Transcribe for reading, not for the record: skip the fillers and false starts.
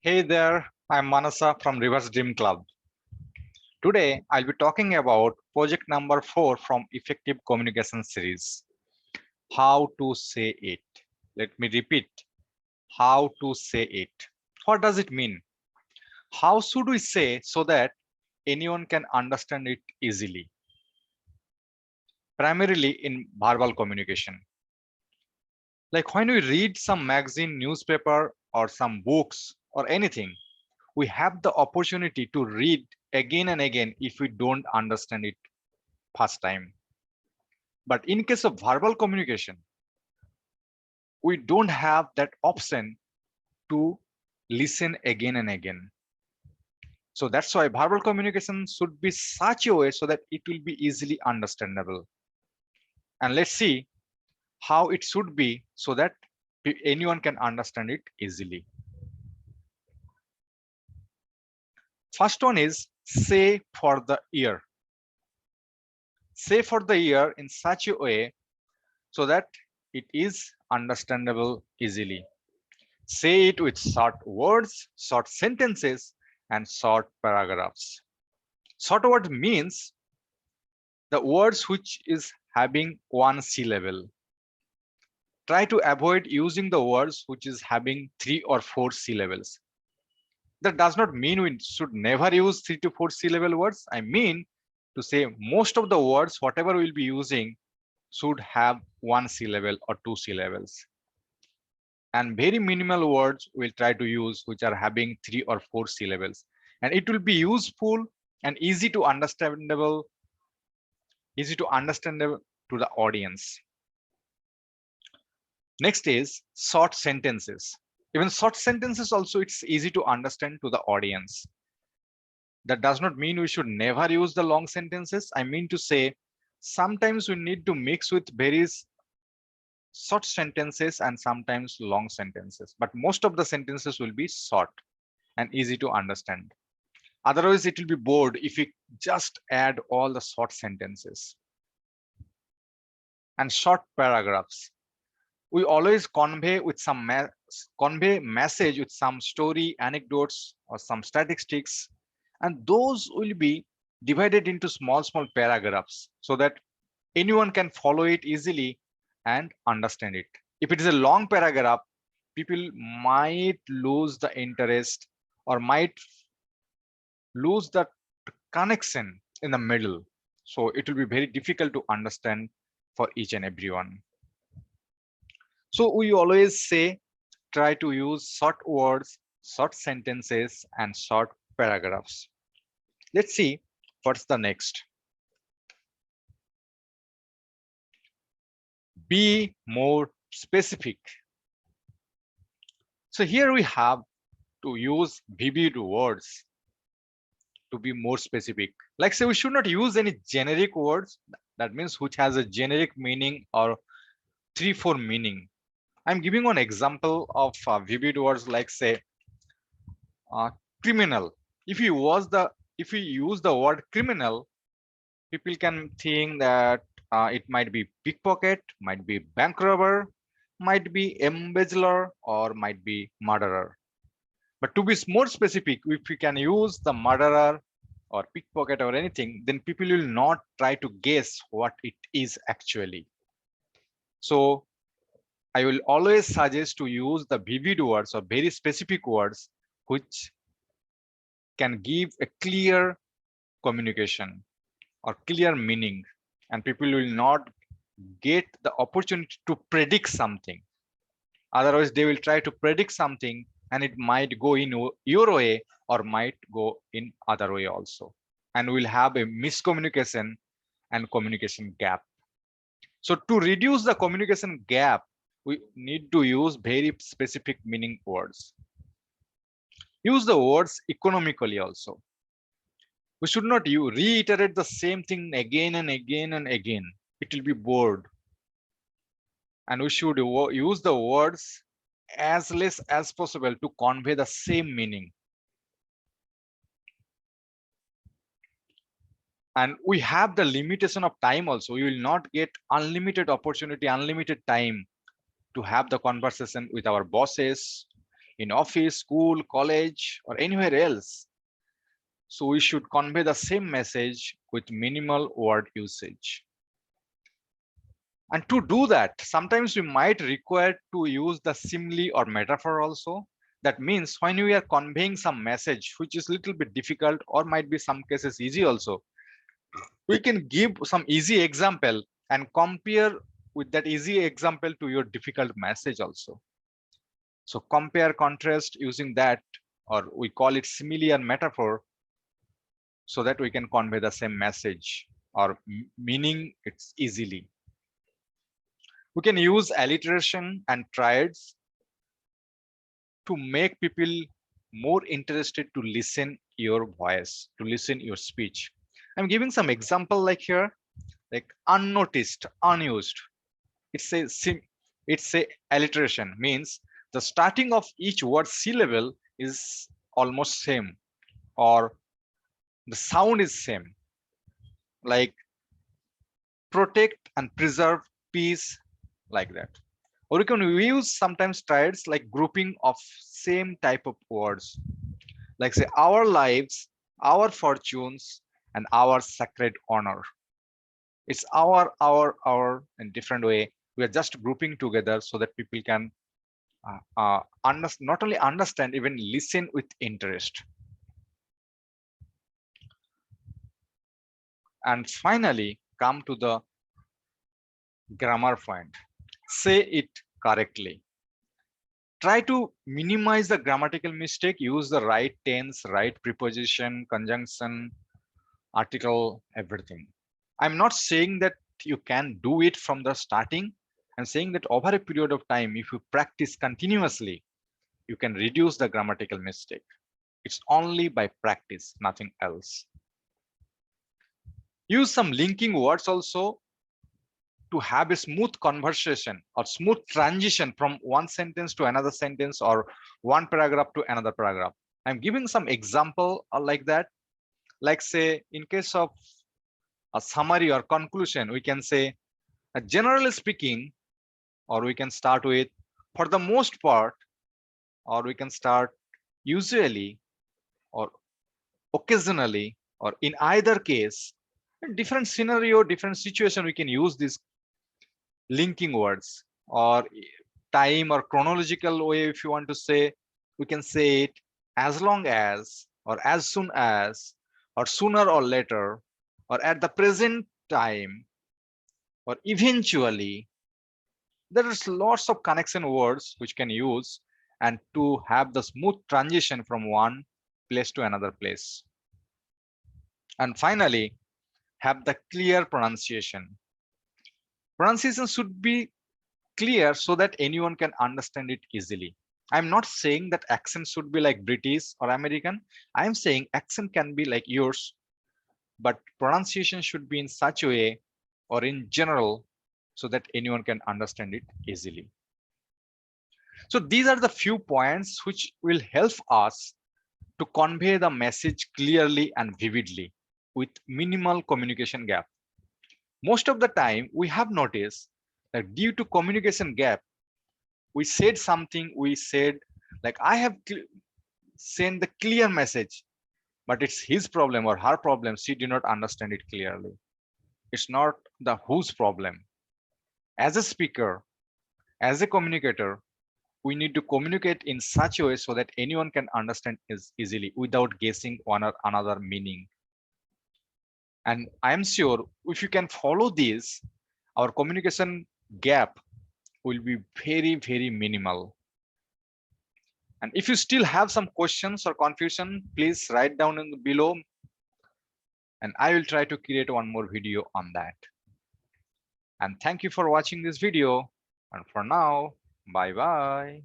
Hey there, I'm Manasa from Reverse Dream Club. Today, I'll be talking about project number 4 from Effective Communication series. How to say it. Let me repeat. How to say it. What does it mean? How should we say so that anyone can understand it easily? Primarily in verbal communication. Like when we read some magazine, newspaper, or some books or anything, we have the opportunity to read again and again if we don't understand it first time. But in case of verbal communication, we don't have that option to listen again and again. So that's why verbal communication should be such a way so that it will be easily understandable. And let's see how it should be so that anyone can understand it easily. First one is say for the ear. Say for the ear in such a way so that it is understandable easily. Say it with short words, short sentences, and short paragraphs. Short word means the words which is having one syllable. Try to avoid using the words which is having 3 or 4 syllables. That does not mean we should never use 3 to 4 syllable words. I mean to say most of the words, whatever we'll be using, should have one syllable or 2 syllables. And very minimal words we'll try to use which are having 3 or 4 syllables. And it will be useful and easy to understandable to the audience. Next is short sentences. Even short sentences also it's easy to understand to the audience. That does not mean we should never use the long sentences. I mean to say sometimes we need to mix with various short sentences and sometimes long sentences, but most of the sentences will be short and easy to understand. Otherwise it will be bored if we just add all the short sentences. And short paragraphs, we always convey with some convey message with some story, anecdotes, or some statistics, and those will be divided into small paragraphs so that anyone can follow it easily and understand it. If it is a long paragraph, people might lose the interest or might lose the connection in the middle. So it will be very difficult to understand for each and everyone. So we always say, try to use short words, short sentences, and short paragraphs. Let's see what's the next. Be more specific. So here we have to use vivid words to be more specific. Like say we should not use any generic words. That means which has a generic meaning or 3-4 meaning. I'm giving one example of vivid words like say criminal. If you use the word criminal, people can think that it might be pickpocket, might be bank robber, might be embezzler, or might be murderer. But to be more specific, if we can use the murderer or pickpocket or anything, then people will not try to guess what it is actually. So I will always suggest to use the vivid words or very specific words which can give a clear communication or clear meaning, and people will not get the opportunity to predict something. Otherwise they will try to predict something and it might go in your way or might go in other way also, and we'll have a miscommunication and communication gap. So to reduce the communication gap, we need to use very specific meaning words. Use the words economically also. We should not reiterate the same thing again and again and again. It will be bored. And we should use the words as less as possible to convey the same meaning. And we have the limitation of time also. We will not get unlimited opportunity, unlimited time to have the conversation with our bosses, in office, school, college, or anywhere else. So we should convey the same message with minimal word usage. And to do that, sometimes we might require to use the simile or metaphor also. That means when we are conveying some message, which is a little bit difficult or might be some cases easy also, we can give some easy example and compare with that easy example to your difficult message also. So compare, contrast using that, or we call it simile and metaphor, so that we can convey the same message or meaning it's easily. We can use alliteration and triads to make people more interested to listen your voice, to listen your speech. I'm giving some example like here, like unnoticed, unused. It's a alliteration, means the starting of each word syllable is almost same, or the sound is same, like protect and preserve peace, like that. Or you can use sometimes triads like grouping of same type of words, like say our lives, our fortunes, and our sacred honor. It's our in different way. We are just grouping together so that people can not only understand, even listen with interest. And finally, come to the grammar point. Say it correctly. Try to minimize the grammatical mistake. Use the right tense, right preposition, conjunction, article, everything. I'm not saying that you can do it from the starting. I'm saying that over a period of time, if you practice continuously, you can reduce the grammatical mistake. It's only by practice, nothing else. Use some linking words also to have a smooth conversation or smooth transition from one sentence to another sentence or one paragraph to another paragraph. I'm giving some example like that. Like say, in case of a summary or conclusion, we can say, generally speaking, or we can start with for the most part, or we can start usually, or occasionally, or in either case. In different scenario, different situation, we can use these linking words, or time or chronological way. If you want to say, we can say it as long as, or as soon as, or sooner or later, or at the present time, or eventually. There is lots of connection words which can use and to have the smooth transition from one place to another place. And finally, have the clear pronunciation. Pronunciation should be clear so that anyone can understand it easily. I'm not saying that accent should be like British or American. I'm saying accent can be like yours, but pronunciation should be in such a way or in general so that anyone can understand it easily. So these are the few points which will help us to convey the message clearly and vividly with minimal communication gap. Most of the time, we have noticed that due to communication gap, we said something, we said, like, I have sent the clear message, but it's his problem or her problem. She did not understand it clearly. It's not the whose problem. As a speaker, as a communicator, we need to communicate in such a way so that anyone can understand is easily without guessing one or another meaning. And I'm sure if you can follow this, our communication gap will be very, very minimal. And if you still have some questions or confusion, please write down in the below, and I will try to create one more video on that. And thank you for watching this video. And for now, bye bye.